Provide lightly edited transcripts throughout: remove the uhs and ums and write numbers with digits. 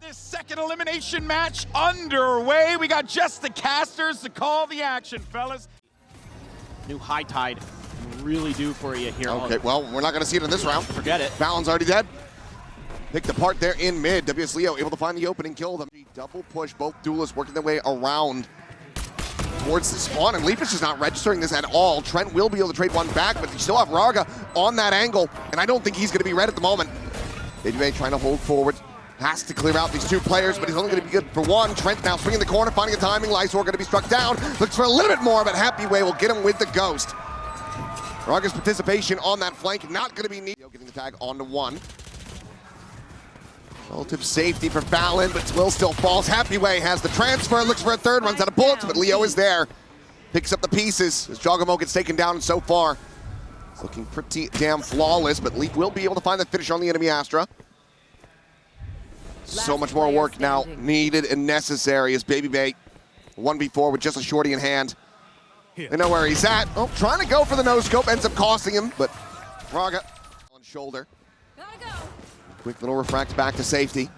This second elimination match underway. We got just the casters to call the action, fellas. New high tide really do for you here. Okay, well, we're not going to see it in this round. Forget it. Balon's already dead. Picked apart there in mid. WS Leo able to find the opening, kill them. Double push, both duelists working their way around towards the spawn, and Leaf is just not registering this at all. Trent will be able to trade one back, but you still have Raga on that angle, and I don't think he's going to be red at the moment. BBL trying to hold forward. Has to clear out these two players, but he's only going to be good for one. Trent now swinging the corner, finding a timing. Lysor going to be struck down. Looks for a little bit more, but Happy Way will get him with the ghost. Raga's participation on that flank not going to be needed. Getting the tag onto one. Relative safety for Fallon, but Will still falls. Happy Way has the transfer, looks for a third, runs out of bullets, but Leo is there. Picks up the pieces as Jogamo gets taken down, and so far it's looking pretty damn flawless, but Leaf will be able to find the finish on the enemy Astra. So much more work now needed and necessary as BBL 1v4 with just a shorty in hand. They know where he's at. Oh, trying to go for the no-scope, ends up costing him, but Raga on shoulder. Quick little refract back to safety.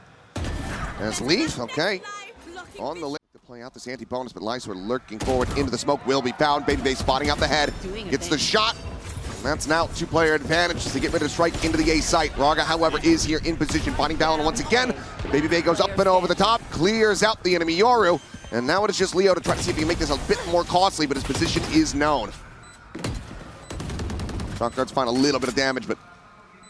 As Leaf, okay, on the lip to play out this anti-bonus, but Lysor lurking forward into the smoke will be found. BBL spotting out the head, gets the shot. That's now two-player advantage to get ready to strike into the A site. Raga, however, is here in position, finding Balon once again. BBL goes up and over the top, clears out the enemy Yoru, and now it is just Leo to try to see if he can make this a bit more costly, but his position is known. Shock guards find a little bit of damage, but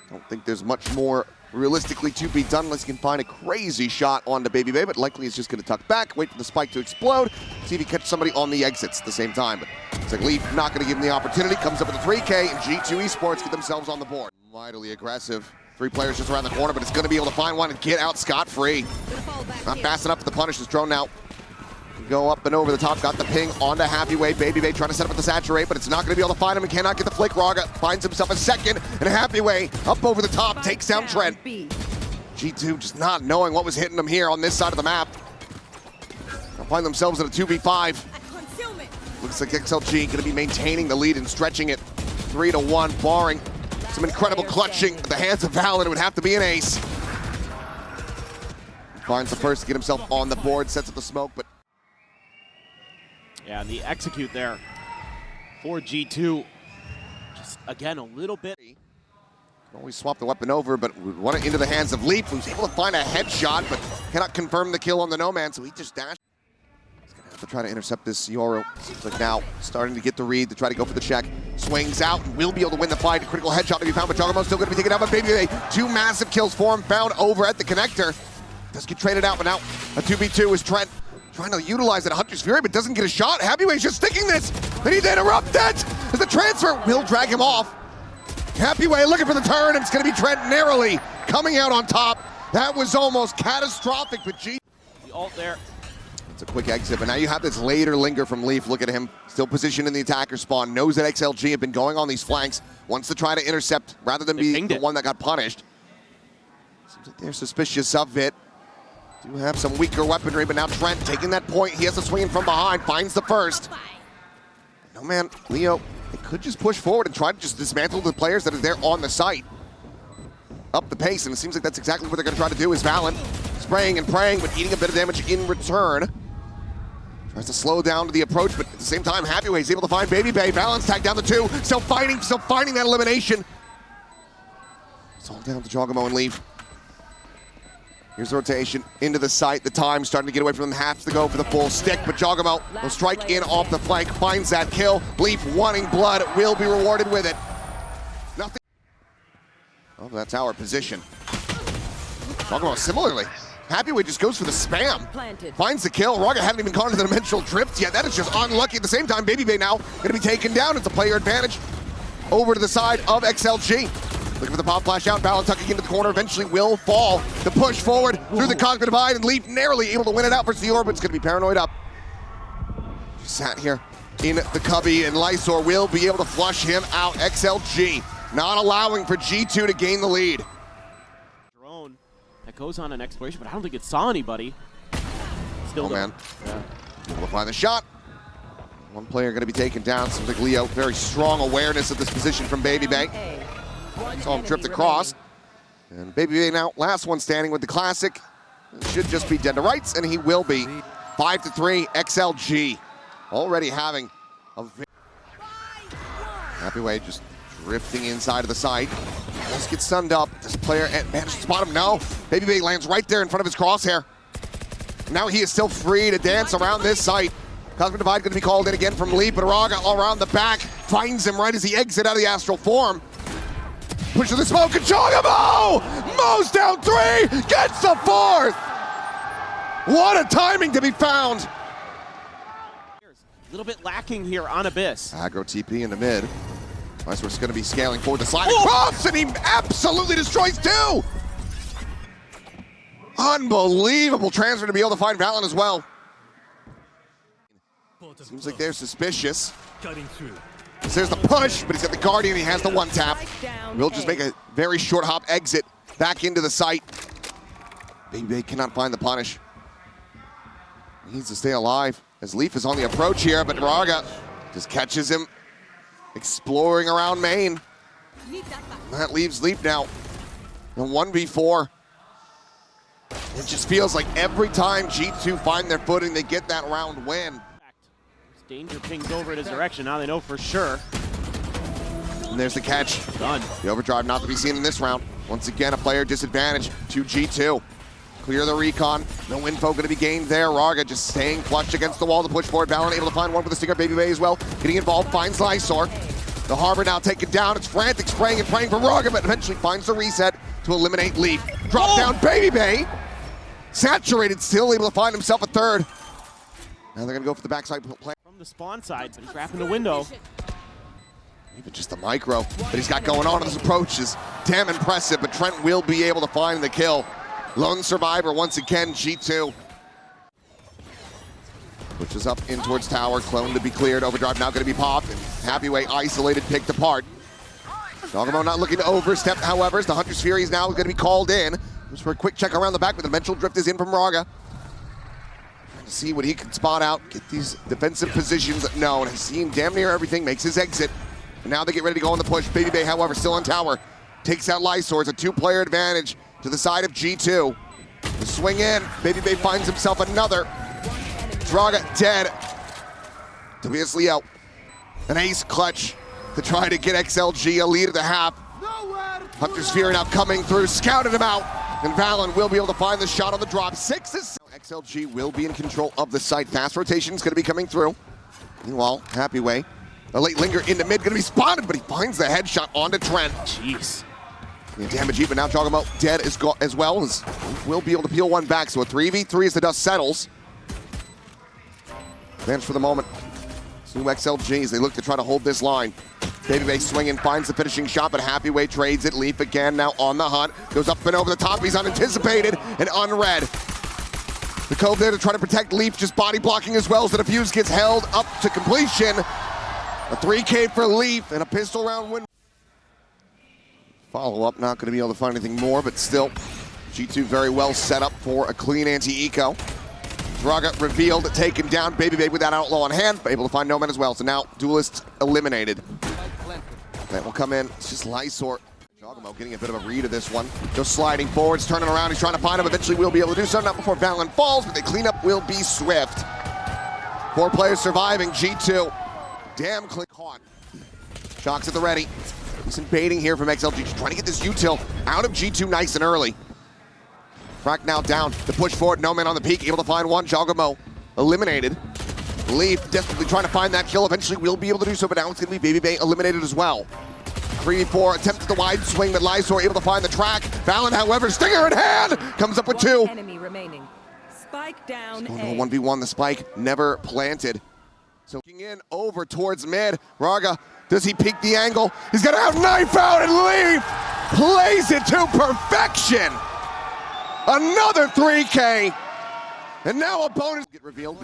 I don't think there's much more realistically to be done unless he can find a crazy shot onto BBL, but likely he's just going to tuck back, wait for the spike to explode, see if he catches somebody on the exits at the same time. But it's like Leaf not going to give him the opportunity, comes up with a 3K, and G2 Esports get themselves on the board. Mightily aggressive. Three players just around the corner, but it's going to be able to find one and get out scot-free. Not fast enough for the punish. This drone now can go up and over the top, got the ping onto Happy Way. BBL trying to set up with the saturate, but it's not going to be able to find him and cannot get the flick. Raga finds himself a second, and Happy Way up over the top, takes down Trent. G2 just not knowing what was hitting them here on this side of the map. They'll find themselves in a 2v5. Looks like XLG going to be maintaining the lead and stretching it 3-1, barring some incredible clutching at the hands of Valorant. It would have to be an ace. Finds the first to get himself on the board, sets up the smoke, but yeah, the execute there for G2. Just again a little bit. Can always swap the weapon over, but we want it into the hands of Leaf, who's able to find a headshot, but cannot confirm the kill on the No-Man, so he just dashed. He's gonna have to try to intercept this Yoru. Seems like now starting to get the read to try to go for the check. Swings out and will be able to win the fight. A critical headshot to be found, but Jogamo's still gonna be taken out by BBL. Two massive kills for him, found over at the connector. Does get traded out, but now a 2v2 is Trent trying to utilize that Hunter's Fury, but doesn't get a shot. Happy Way's just sticking this, and he's interrupted as the transfer will drag him off. Happy Way looking for the turn, and it's going to be Trent narrowly coming out on top. That was almost catastrophic, but G. The ult there. It's a quick exit, but now you have this later linger from Leaf. Look at him, still positioned in the attacker spawn, knows that XLG have been going on these flanks, wants to try to intercept rather than be the one that got punished. Seems like they're suspicious of it. Do have some weaker weaponry, but now Trent taking that point. He has to swing in from behind, finds the first. No man, Leo, they could just push forward and try to just dismantle the players that are there on the site. Up the pace, and it seems like that's exactly what they're going to try to do is Valen. Spraying and praying, but eating a bit of damage in return. Tries to slow down to the approach, but at the same time, Happy Way's able to find BBL. Valen's tagged down the two, still finding that elimination. It's all down to Jogamo and Leaf. Here's the rotation into the site. The time starting to get away from them. Has to go for the full stick, but Jogamo will strike in off the flank, finds that kill. Leaf wanting blood, will be rewarded with it. Nothing. Oh, that's our position. Jogamo similarly. Happy Way just goes for the spam. Finds the kill. Raga hadn't even gone to the dimensional drift yet. That is just unlucky. At the same time, BBL now going to be taken down. It's a player advantage over to the side of XLG. Looking for the pop flash out, Balon tucking into the corner, eventually will fall. The push forward through the cockpit divide, and Leaf narrowly able to win it out versus the Orbit's gonna be paranoid up. Just sat here in the cubby, and Lysor will be able to flush him out. XLG not allowing for G2 to gain the lead. Drone that goes on an exploration, but I don't think it saw anybody. Still man. Yeah. Able to find the shot. One player gonna be taken down. Seems like Leo, very strong awareness of this position from BBL. Saw him drift across. And BBL now, last one standing with the classic. should just be dead to rights, and he will be. 5-3, XLG already having a Happy Way just drifting inside of the site. Just gets stunned up. This player managed to spot him. No, BBL lands right there in front of his crosshair. Now he is still free to dance around this site. Cosmic Divide going to be called in again from Leap, but Raga all around the back finds him right as he exits out of the astral form. Push to the smoke and Chogamo! Mo's down 3, gets the 4th! What a timing to be found! A little bit lacking here on Abyss. Aggro TP in the mid. RedForce going to be scaling forward the slide across, and he absolutely destroys 2! Unbelievable transfer to be able to find VALORANT as well. Seems like they're suspicious. There's the push, but he's got the Guardian, he has the 1-tap. Will just make a very short hop exit back into the site. BBL cannot find the punish. He needs to stay alive as Leaf is on the approach here, but Raga just catches him exploring around main. That leaves Leaf now in 1v4. It just feels like every time G2 find their footing, they get that round win. Danger pings over in his direction. Now they know for sure. And there's the catch. Done. The overdrive not to be seen in this round. Once again, a player disadvantage to G2. Clear the recon. No info going to be gained there. Raga just staying flush against the wall to push forward. VALORANT able to find one with the stinger. BBL as well. Getting involved, finds Lysor. The Harbor now taken down. It's frantic, spraying and praying for Raga, but eventually finds the reset to eliminate Leaf. Drop down BBL. Saturated, still able to find himself a 3rd. Now they're going to go for the backside play. From the spawn side, but he's wrapping the window. Even just the micro that he's got going on in this approach is damn impressive, but Trent will be able to find the kill. Lone survivor once again, G2. Pushes up in towards tower, clone to be cleared, overdrive now going to be popped, and Happy Way isolated, picked apart. Chogamo not looking to overstep, however, as the Hunter's Fury is now going to be called in. Just for a quick check around the back, but the Dimensional Drift is in from Raga. Trying to see what he can spot out, get these defensive positions known. Has seen damn near everything, makes his exit. And now they get ready to go on the push. BBL, however, still on tower. Takes out Lysor. It's a 2-player advantage to the side of G2. The swing in, BBL finds himself another. Raga dead. Tobias Leo, an ace clutch to try to get XLG a lead at the half. Hunter's Fury now coming through, scouted him out. And VALORANT will be able to find the shot on the drop. 6 XLG will be in control of the site. Fast rotation is going to be coming through. Meanwhile, Happy Way, a late linger into mid, going to be spotted, but he finds the headshot onto Trent. Jeez. The damage even now, Chogamo dead as well. As will be able to peel one back. So a 3v3 as the dust settles. Advantage for the moment. Two XLGs, they look to try to hold this line. BBL swinging, finds the finishing shot, but Happy Way trades it. Leaf again, now on the hunt. Goes up and over the top, he's unanticipated and unread. The Cove there to try to protect Leaf, just body blocking as well, so the Fuse gets held up to completion. A 3K for Leaf and a pistol round win. Follow-up, not going to be able to find anything more, but still, G2 very well set up for a clean anti-eco. Raga revealed, taken down, BBL with that outlaw on hand, but able to find no man as well. So now, Duelist eliminated. That will come in. It's just Lysor. Chogamo getting a bit of a read of this one. Just sliding forwards, turning around. He's trying to find him. Eventually will be able to do so. Not before VALORANT falls, but the cleanup will be swift. 4 players surviving. G2. Damn click caught. Shocks at the ready. Decent baiting here from XLG. Just trying to get this util out of G2 nice and early. Frack now down. The push forward. No man on the peak. Able to find one. Chogamo eliminated. Leaf desperately trying to find that kill. Eventually will be able to do so, but now it's going to be BBL eliminated as well. 3v4 attempts the wide swing, but Lysor able to find the track. VALORANT, however, stinger in hand, comes up with 2. Enemy remaining. Spike down. Going to 1v1, the spike never planted. So looking in over towards mid. Raga, does he peek the angle? He's got to have knife out and Leaf plays it to perfection. Another 3K. And now opponents get revealed.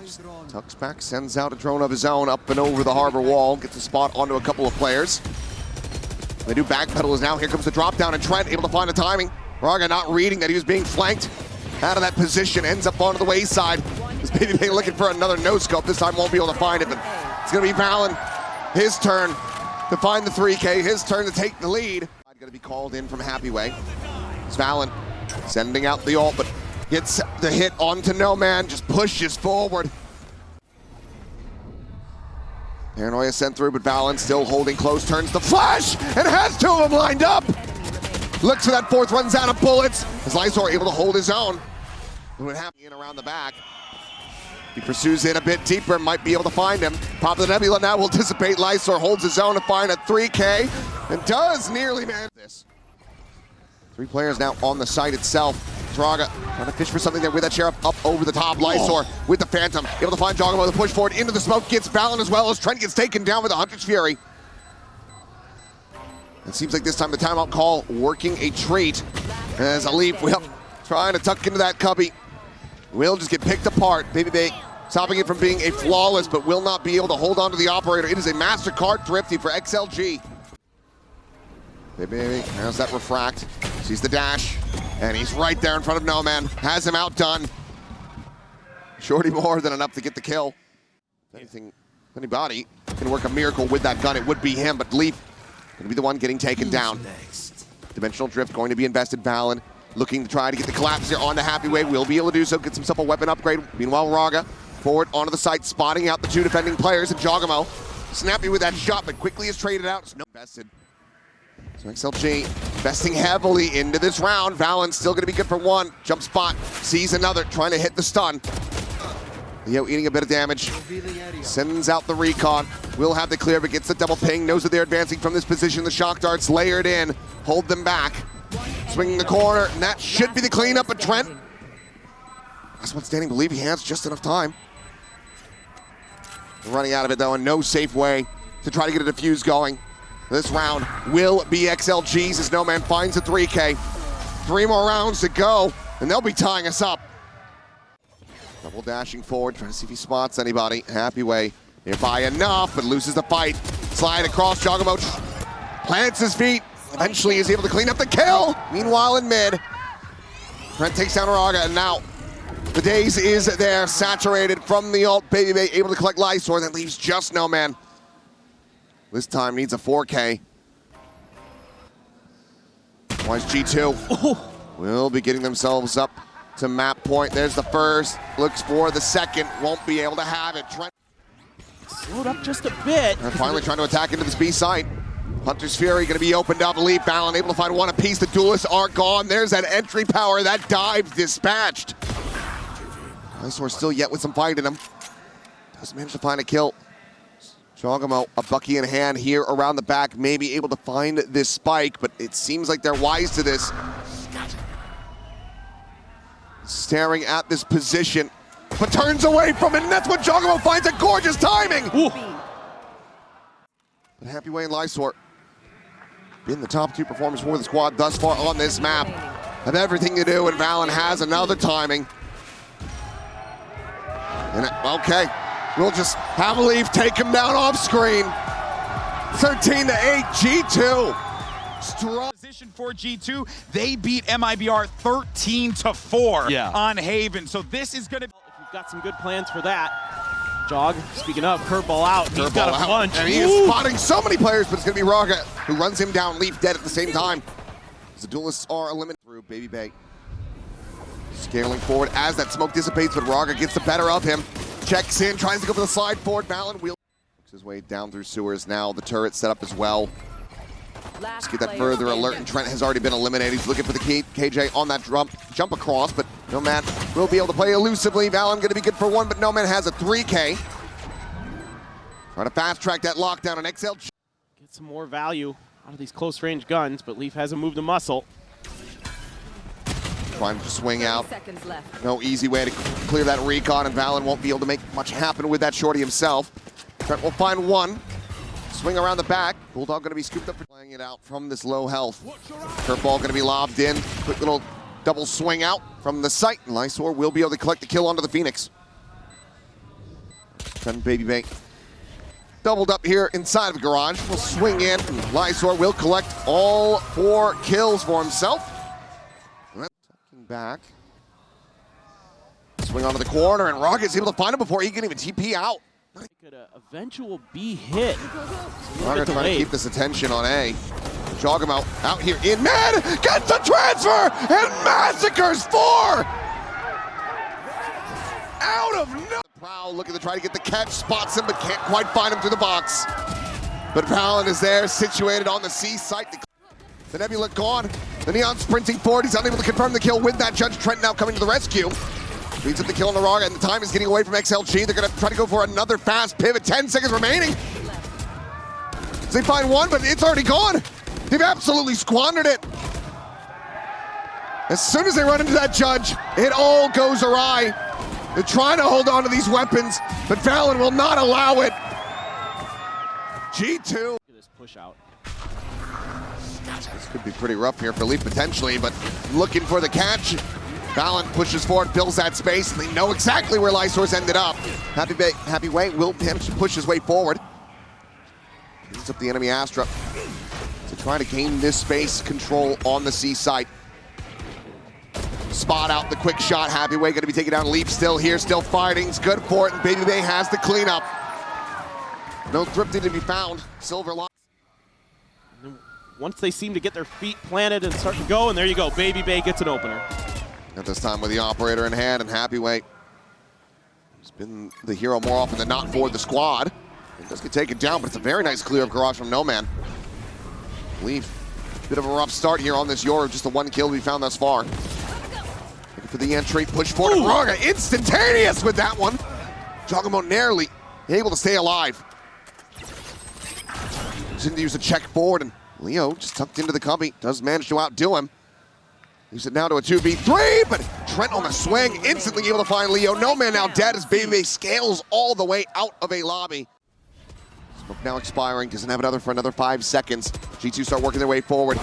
Tucks back, sends out a drone of his own up and over the harbor wall. Gets a spot onto a couple of players. They do backpedal as now. Here comes the drop down and Trent able to find the timing. Raga not reading that he was being flanked out of that position. Ends up onto the wayside. This BBL looking for another no-scope. This time won't be able to find it, but it's going to be VALORANT. His turn to find the 3K. His turn to take the lead. Going to be called in from Happy Way. It's VALORANT sending out the ult, but Gets the hit onto No Man, just pushes forward. Paranoia sent through, but Valen still holding close, turns the flash, and has two of them lined up. Looks for that fourth, runs out of bullets. As Lysor able to hold his own. What happened in around the back. He pursues it a bit deeper, might be able to find him. Pop of the Nebula now will dissipate. Lysor holds his own to find a 3K, and does nearly manage this. 3 players now on the site itself. Draga trying to fish for something there with that Sheriff up over the top. Lysor with the Phantom, able to find Jogamo, the push forward into the smoke, gets Valen as well as Trent gets taken down with the Hunter's Fury. It seems like this time the timeout call working a treat as Alif will trying to tuck into that cubby. Will just get picked apart. BBL stopping it from being a flawless, but will not be able to hold on to the operator. It is a MasterCard thrifty for XLG. BBL has that refract, sees the dash, and he's right there in front of No Man. Has him outdone. Shorty more than enough to get the kill. If anybody can work a miracle with that gun, it would be him, but Leaf going to be the one getting taken down. Dimensional Drift going to be invested. Valen looking to try to get the collapse here on the Happy Way. Will be able to do so, gets himself a weapon upgrade. Meanwhile, Raga forward onto the site, spotting out the 2 defending players, and Jogamo snappy with that shot, but quickly is traded out. It's no invested. So XLG investing heavily into this round. Valen's still going to be good for 1. Jump spot, sees another, trying to hit the stun. Leo eating a bit of damage, sends out the recon. Will have the clear, but gets the double ping. Knows that they're advancing from this position. The shock darts layered in, hold them back. Swinging the corner, and that should be the cleanup, but Trent, last one standing, believe he has just enough time. Running out of it though, and no safe way to try to get a defuse going. This round will be XLG's as No Man finds a 3K. 3 more rounds to go, and they'll be tying us up. Double dashing forward, trying to see if he spots anybody. Happy Way nearby enough, but loses the fight. Slide across, Jogamo plants his feet. Eventually is able to clean up the kill. Meanwhile in mid, Trent takes down Raga, and now the Daze is there, saturated from the ult. BBL able to collect Lysor, that leaves just No Man. This time needs a 4K. Wise G2 will be getting themselves up to map point. There's the first, looks for the second, won't be able to have it. Trent slowed up just a bit. They're finally trying to attack into this B site. Hunter's Fury going to be opened up. Leaf Valen able to find 1 apiece. The duelists are gone. There's that entry power. That dive dispatched. Lysor still yet with some fight in him. Does manage to find a kill. Jogamo, a Bucky in hand here around the back, may be able to find this spike, but it seems like they're wise to this. Staring at this position, but turns away from it, and that's what Jogamo finds. A gorgeous timing. Ooh. But Happy Way and Lysor been the top 2 performers for the squad thus far on this map. Have everything to do, and Valen has another timing. And okay, we'll just have a Leaf take him down off screen. 13-8, G2. Strong position for G2. They beat MIBR 13-4 on Haven. So this is going to be... If you've got some good plans for that. Jog, speaking of, curveball out. He's got a punch. And he is spotting so many players, but it's going to be Raga who runs him down. Leaf dead at the same time. As the duelists are eliminated through BBL. Scaling forward as that smoke dissipates, but Raga gets the better of him. Checks in, tries to go for the slide forward. Valen wheels his way down through sewers now. The turret set up as well. Let's get that further alert, and Trent has already been eliminated. He's looking for the KJ on that jump across, but No Man will be able to play elusively. Valen going to be good for 1, but No Man has a 3K. Trying to fast track that lockdown on XLG. Get some more value out of these close range guns, but Leaf hasn't moved a muscle. Trying to swing out. No easy way to clear that recon, and Valen won't be able to make much happen with that shorty himself. Trent will find 1. Swing around the back. Bulldog going to be scooped up for playing it out from this low health. Curveball going to be lobbed in. Quick little double swing out from the site. And Lysor will be able to collect the kill onto the Phoenix. Trent BBL doubled up here inside of the garage. Will swing in. And Lysor will collect all 4 kills for himself. Tucking back. Swing onto the corner, and Raga is able to find him before he can even TP out. Could eventual B hit. Raga trying to keep this attention on A. Jogamo out here in mid, gets the transfer, and massacres 4! out of no. Prowl looking to try to get the catch, spots him, but can't quite find him through the box. But Valen is there, situated on the C site. The Nebula gone. The Neon sprinting forward. He's unable to confirm the kill with that. Judge Trent now coming to the rescue. Leads up the kill on Naraga, and the time is getting away from XLG. They're going to try to go for another fast pivot. 10 seconds remaining. They find one, but it's already gone. They've absolutely squandered it. As soon as they run into that Judge, it all goes awry. They're trying to hold on to these weapons, but Valen will not allow it. G2. This push out. This could be pretty rough here for Leaf potentially, but looking for the catch. Valen pushes forward, fills that space, and they know exactly where LifeSource ended up. Happy Way will manage to push his way forward. Leads up the enemy Astra to try to gain this space control on the C site. Spot out the quick shot. Happy Way going to be taken down. Leaf still here, still fighting. It's good for it, and Baby Bay has the cleanup. No Thrifty to be found. Silver line. Once they seem to get their feet planted and start to go, and there you go. Baby Bay gets an opener. At this time with the operator in hand, and Happy Way has been the hero more often than not for the squad. It does get taken down, but it's a very nice clear of Garage from No Man. Leaf, bit of a rough start here on this Yoru, just the one kill we found thus far. Looking for the entry, push forward. Raga instantaneous with that one. Jogamo narrowly able to stay alive. Didn't use a check forward, and Leo just tucked into the cubby. Does manage to outdo him. Leaves it now to a 2v3, but Trent on the swing, instantly able to find Leo. No Man now dead as Baby Bay scales all the way out of a lobby. Smoke now expiring, doesn't have another for another 5 seconds. G2 start working their way forward.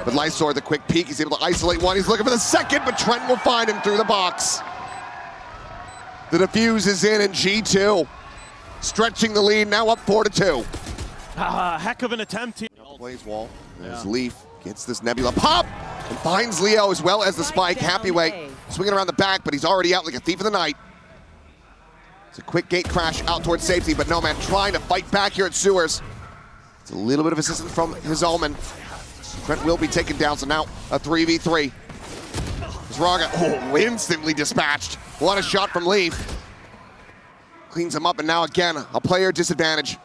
But Lysor, the quick peek, he's able to isolate one. He's looking for the second, but Trent will find him through the box. The defuse is in, and G2 stretching the lead, now up 4-2. Heck of an attempt here. Plays wall, there's Leaf, gets this Nebula pop, and finds Leo as well as the spike. Happy Way swinging around the back, but he's already out like a thief in the night. It's a quick gate crash out towards safety, but No Man trying to fight back here at Sewers. It's a little bit of assistance from his Omen. Trent will be taken down, so now a 3v3. Raga, instantly dispatched. What a shot from Leaf. Cleans him up, and now again, a player disadvantage.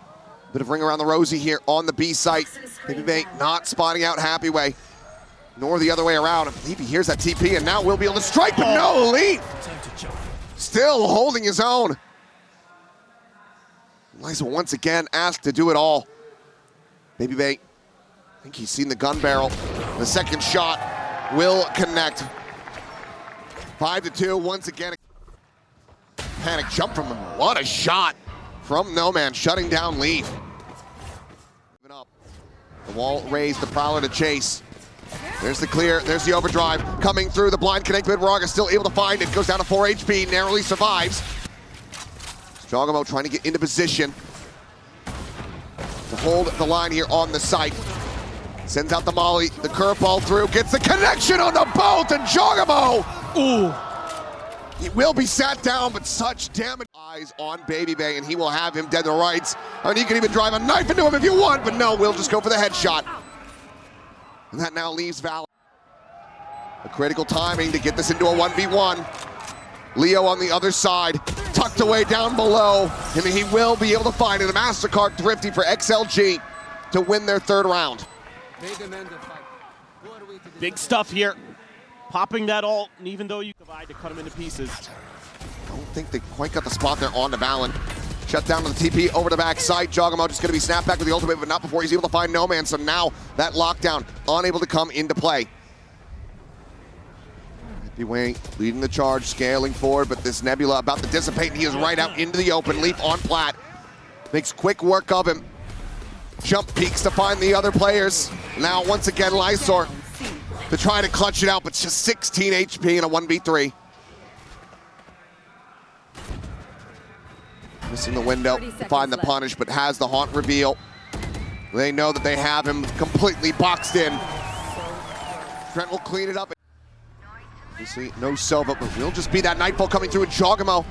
Bit of ring around the rosy here on the B site. Baby Bay not spotting out Happy Way, nor the other way around. I believe he hears that TP, and now will be able to strike, but no, Leaf still holding his own. Liza once again asked to do it all. Baby Bay, I think he's seen the gun barrel. The second shot will connect. 5-2 once again. Panic jump from him. What a shot from No Man, shutting down Leaf. The wall raised, the Prowler to chase. There's the clear, there's the overdrive. Coming through, the blind connect, but Raga still able to find it. Goes down to 4 HP, narrowly survives. Jogamo trying to get into position to hold the line here on the site. Sends out the molly, the curveball through, gets the connection on the both, and Jogamo! Ooh! He will be sat down, but such damage. Eyes on Baby Bay, and he will have him dead to rights. I mean, you can even drive a knife into him if you want, but no, we'll just go for the headshot. And that now leaves Val. A critical timing to get this into a 1v1. Leo on the other side, tucked away down below, and he will be able to find it. A MasterCard Thrifty for XLG to win their third round. Big stuff here. Popping that ult, and even though you divide to cut him into pieces. I don't think they quite got the spot there on to Valen. Shut down to the TP over the backside. Jogamo just going to be snapped back with the ultimate, but not before he's able to find No Man. So now that lockdown unable to come into play. Happy Way leading the charge, scaling forward, but this Nebula about to dissipate, and he is right out into the open. Leaf on plat. Makes quick work of him. Jump peaks to find the other players. Now once again, Lysor to try to clutch it out, but just 16 HP in a 1v3. Missing the window to find the punish, but has the haunt reveal. They know that they have him completely boxed in. Trent will clean it up. Obviously, no Sova, but will just be that Nightfall coming through, and Jogamo,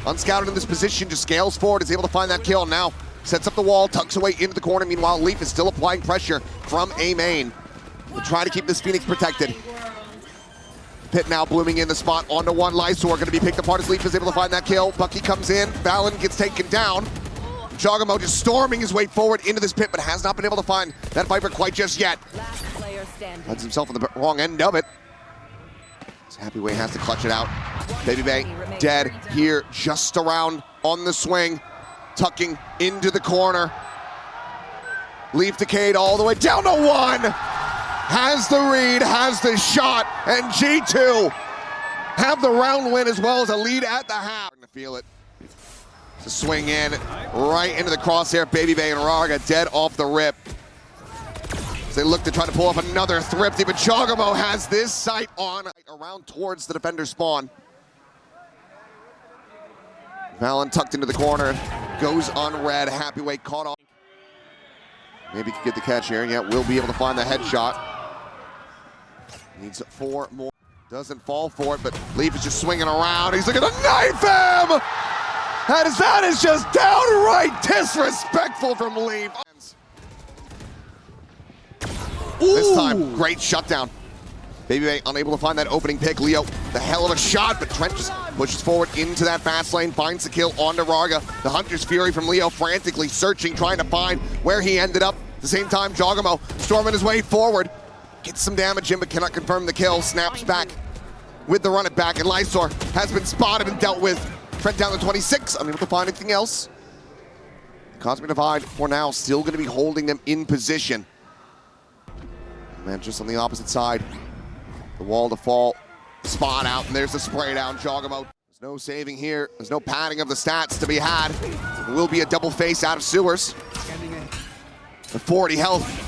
unscouted in this position, just scales forward, is able to find that kill. Now sets up the wall, tucks away into the corner. Meanwhile, Leaf is still applying pressure from A main. We'll try to keep this Phoenix protected. pit now blooming in the spot. Onto one. Lysor going to be picked apart as Leaf is able to find that kill. Bucky comes in. Valen gets taken down. Jogamo just storming his way forward into this pit, but has not been able to find that Viper quite just yet. Last player standing. Finds himself on the wrong end of it. Happyway has to clutch it out. BBL dead here, just around on the swing, tucking into the corner. Leaf decayed all the way down to one. Has the read, has the shot, and G2 have the round win as well as a lead at the half. To feel it. To swing in right into the crosshair. BBL and Raga dead off the rip. They look to try to pull off another thrifty, but Jogamo has this sight on around towards the defender spawn. Valen tucked into the corner, goes on red. Happyway caught off. Maybe can get the catch here. Yeah, will be able to find the headshot. Needs 4 more. Doesn't fall for it, but Leaf is just swinging around. He's looking to knife him! That is just downright disrespectful from Leaf. Ooh. This time, great shutdown. BBL unable to find that opening pick. Leo, the hell of a shot, but Trent just pushes forward into that fast lane, finds the kill onto Raga. The Hunter's Fury from Leo frantically searching, trying to find where he ended up. At the same time, Jogamo storming his way forward. Gets some damage in, but cannot confirm the kill. Snaps back with the run it back, and Lysor has been spotted and dealt with. Trent down to 26, unable to find anything else. Cosmic Divide, for now, still going to be holding them in position. Man, just on the opposite side. The wall to fall, spot out, and there's the spray down. Jogamo. There's no saving here. There's no padding of the stats to be had. It will be a double face out of sewers. The 40 health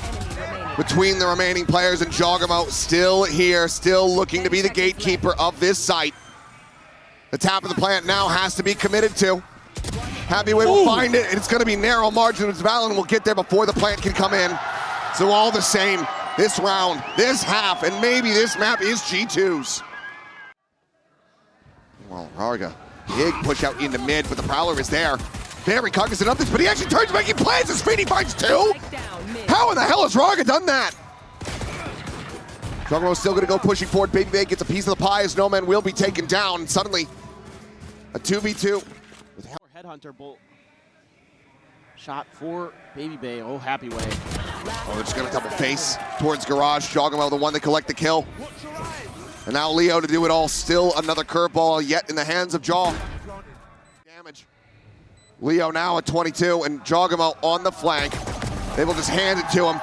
between the remaining players, and Jogamo still here, still looking to be the gatekeeper of this site. The tap of the plant now has to be committed to. Happyway will find it, and it's going to be narrow margins. Valen will get there before the plant can come in. So all the same, this round, this half, and maybe this map is G2's. Well, Raga, big push out into mid, but the Prowler is there. Very cognizant of this, but he actually turns making plays as Speedy finds 2. How in the hell has Raga done that? Jogamo still gonna go pushing forward. BBL gets a piece of the pie as no man will be taken down. And suddenly, a 2v2. Headhunter bolt. Shot for BBL. Oh, Happyway. Oh, they're just gonna double face towards Garage. Jogamo, the one that collect the kill. And now Leo to do it all. Still another curveball yet in the hands of Jaw. Damage. Leo now at 22 and Jogamo on the flank. They will just hand it to him.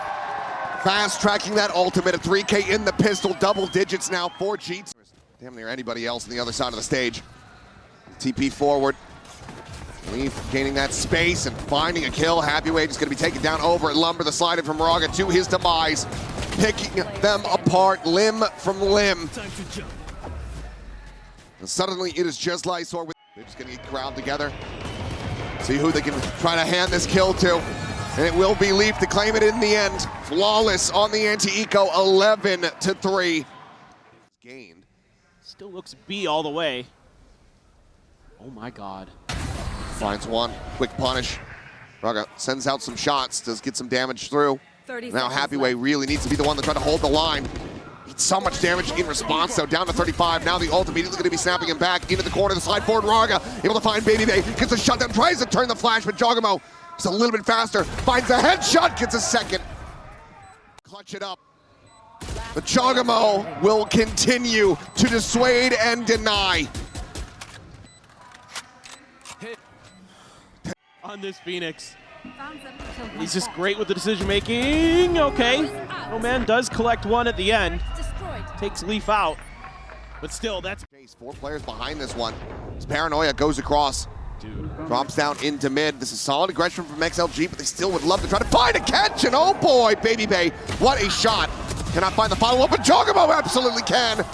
Fast tracking that ultimate, a 3K in the pistol, double digits now for G2. Damn near anybody else on the other side of the stage. TP forward. Leaf gaining that space and finding a kill. Happyway just going to be taken down over at Lumber. The slide in from Raga to his demise. Picking them apart limb from limb. And suddenly it is just Lysor. They're just going to get crowd together. See who they can try to hand this kill to. And it will be Leaf to claim it in the end. Flawless on the anti-eco, 11-3. Gained. Still looks B all the way. Oh my God. Finds one, quick punish. Raga sends out some shots, does get some damage through. Now Happyway really needs to be the one to try to hold the line. It's so much damage in response, though, down to 35. Now the ult immediately going to be snapping him back into the corner, the slide forward. Raga able to find BBL, gets a shutdown, tries to turn the flash, but Jogamo just a little bit faster, finds a headshot, gets a second. Clutch it up. But Jogamo will continue to dissuade and deny. On this Phoenix. He's just great with the decision making. Okay. No man does collect one at the end. Takes Leaf out. But still, that's 4 players behind this one. His Paranoia goes across. Drops down into mid. This is solid aggression from XLG, but they still would love to try to find a catch. And oh boy, BBL, what a shot. Cannot find the follow-up, but Jogamo absolutely can.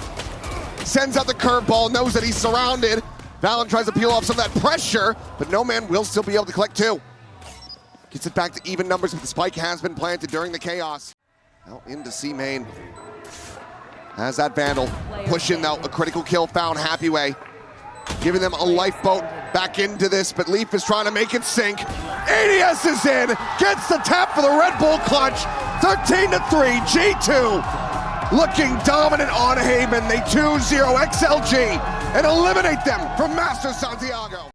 Sends out the curveball, knows that he's surrounded. Valen tries to peel off some of that pressure, but no man will still be able to collect 2. Gets it back to even numbers, but the spike has been planted during the chaos. Now into C main. Has that Vandal. Push in though, a critical kill found. Happyway giving them a lifeboat back into this, but Leaf is trying to make it sink. ADS is in, gets the tap for the Red Bull clutch. 13-3, G2 looking dominant on Haven. They 2-0 XLG and eliminate them from Masters Santiago.